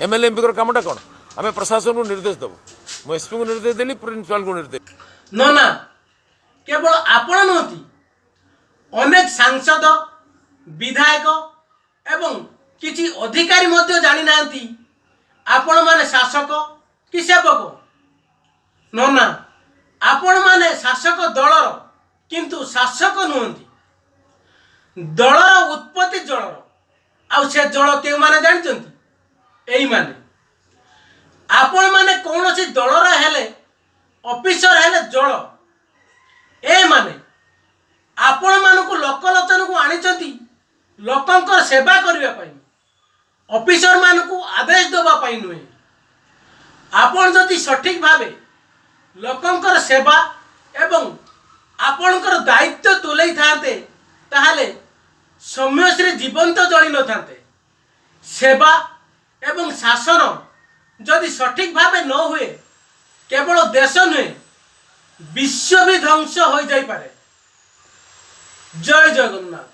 MLA MP कामटा कौन आम प्रशासन को निर्देश देव मु एसपी को निर्देश देली प्रिंसिपाल को निर्देश न ना केवल आपण नुहति अनेक सांसद विधायक एवं किछि अधिकारी मध्य जानी नांती आपण माने शासक कि सेवक न ना आपण माने शासक दलर किंतु शासक नुहति दलर उत्पत्ति जलर आउ से जल के माने जानचंती एई माने आपण माने कौनसी दलर हेले ऑफिसर हेले जल ए माने आपण मानकु लोकलोचन को आनिचंती लोकंकर सेवा करिवा पई ऑफिसर मानकु आदेश देवा पई नुहे आपण जदि सठिक भावे लोकंकर सेवा एवं आपणकर दायित्व तुलई थाते ताहले सौम्यश्री जीवंत जली न थाते सेवा एवं शासन जदि सठिक भावे न हुए केवल देश नुहे विश्व भी ध्वंस हो जाई पारे। जय जगन्नाथ।